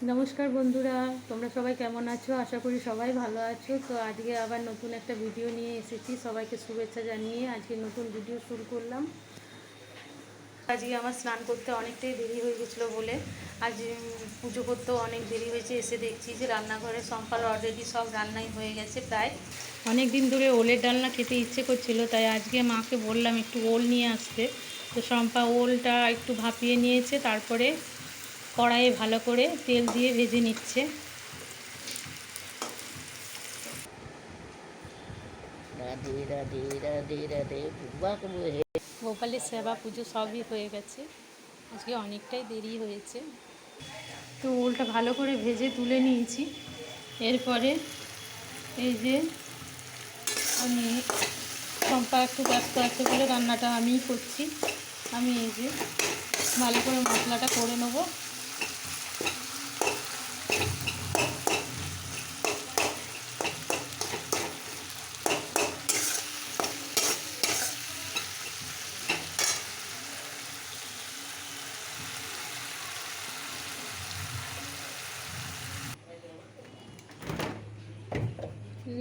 नमस्कार बंधुरा তোমরা সবাই কেমন আছো? আশা করি সবাই ভালো আছো। তো আজকে আবার নতুন একটা ভিডিও নিয়ে এসেছি। সবাইকে শুভেচ্ছা জানিয়ে আজকে নতুন ভিডিও শুরু করলাম। আজকে আমার স্নান করতে অনেকটাই দেরি হয়ে গেছিলো বলে আজ পুজো করতেও অনেক দেরি হয়েছে। এসে দেখছি যে রান্নাঘরে সম্পার অলরেডি সব রান্নাই হয়ে গেছে প্রায়। অনেক দিন ধরে ওলের ডালনা খেতে ইচ্ছে করছিল, তাই আজকে মাকে বললাম একটু ওল নিয়ে আসতে। তো শম্পা ওলটা একটু ভাপিয়ে নিয়েছে, তারপরে কড়াইয়ে ভালো করে তেল দিয়ে ভেজে নিচ্ছে। গোপালের সেবা পুজো সবই হয়ে গেছে, আজকে অনেকটাই দেরি হয়েছে। তো ওলটা ভালো করে ভেজে তুলে নিয়েছি। এরপরে এই যে আমি শম্পা একটু ব্যস্ত আছে বলে রান্নাটা আমিই করছি। আমি এই যে ভালো করে মশলাটা করে নেবো।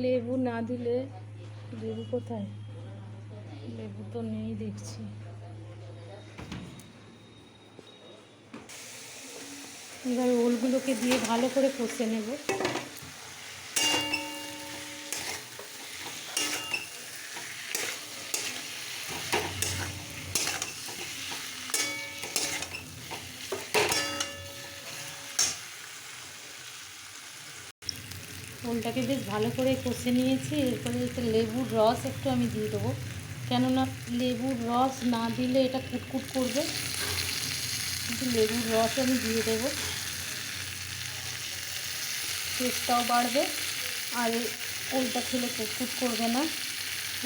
লেবু না দিলে, লেবু কোথায়? লেবু তো নেই দেখছি। এবার ওলগুলোকে দিয়ে ভালো করে কষে নেব। ওলটাকে বেশ ভালো করে কষে নিয়েছি। এরপরে একটু লেবুর রস একটু আমি দিয়ে দেবো, কেননা লেবুর রস না দিলে এটা কুটকুট করবে। কিন্তু লেবুর রস আমি দিয়ে দেবো, টেস্টটাও বাড়বে আর ওলটা খেলে কুটকুট করবে না।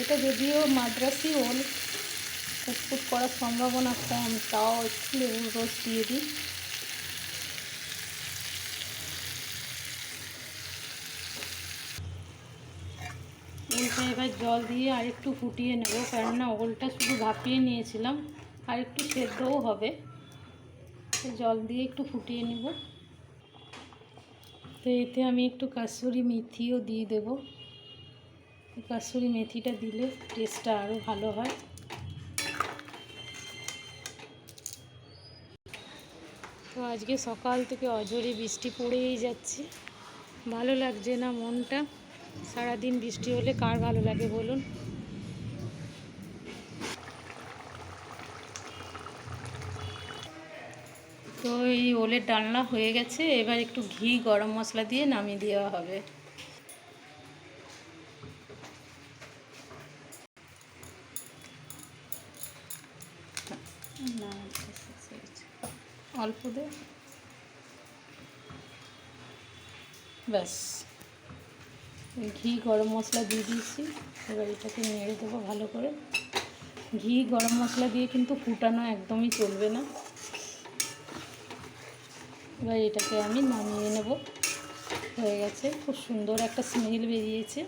এটা যদিও মাদ্রাসি ওল, কুটকুট করার সম্ভাবনা কম, তাও একটু লেবুর রস দিয়ে দিই। ওলটা এবার জল দিয়ে আরেকটু ফুটিয়ে নেব, কেননা ওলটা শুধু ভাপিয়ে নিয়েছিলাম, আর একটু সেদ্ধও হবে। জল দিয়ে একটু ফুটিয়ে নেব। তো এতে আমি একটু কাসুরি মেথিও দিয়ে দেব। কাসুরি মেথিটা দিলে টেস্টটা আরও ভালো হয়। তো আজকে সকাল থেকে অঝরে বৃষ্টি পড়েই যাচ্ছে, ভালো লাগছে না মনটা। সারাদিন বৃষ্টি হলে কার ভালো লাগে বলুন? তো এই ওলের ডালনা হয়ে গেছে, এবার একটু ঘি গরম মশলা দিয়ে নামিয়ে দেওয়া হবে। না অল্প দে, ব্যাস। ঘি গরম মশলা দিয়ে দিয়েছি, এবার এটাকে নেড়ে দেবো ভালো করে। ঘি গরম মশলা দিয়ে কিন্তু ফুটানো একদমই চলবে না। এবার এটাকে আমি নামিয়ে নেব। হয়ে গেছে, খুব সুন্দর একটা স্মেল বেরিয়েছে।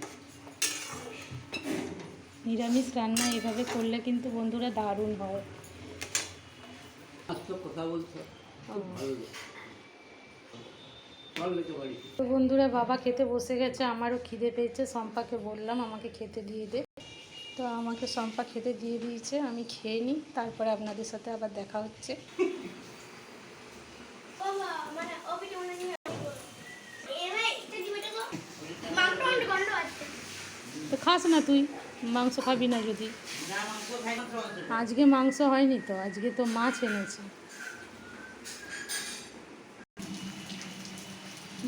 নিরামিষ রান্না এভাবে করলে কিন্তু বন্ধুরা দারুণ হয়। তো বন্ধুরা বাবা খেতে বসে গেছে, আমারও খিদে পেয়েছে। শম্পাকে বললাম আমাকে খেতে দিয়ে দে, তো আমাকে শম্পা খেতে দিয়ে দিয়েছে। আমি খেয়ে নিই, তারপরে আপনাদের সাথে আবার দেখা হচ্ছে। তো খাস না তুই, মাংস খাবি না যদি? আজকে মাংস হয়নি তো, আজকে তো মাছ এনেছে।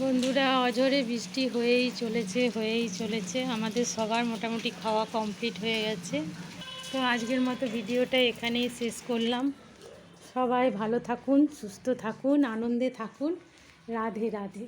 বন্ধুরা অঝরে বৃষ্টি হয়েই চলেছে। আমাদের সবার মোটামুটি খাওয়া কমপ্লিট হয়ে গেছে। তো আজকের মতো ভিডিওটা এখানেই শেষ করলাম। সবাই ভালো থাকুন, সুস্থ থাকুন, আনন্দে থাকুন। রাধে রাধে।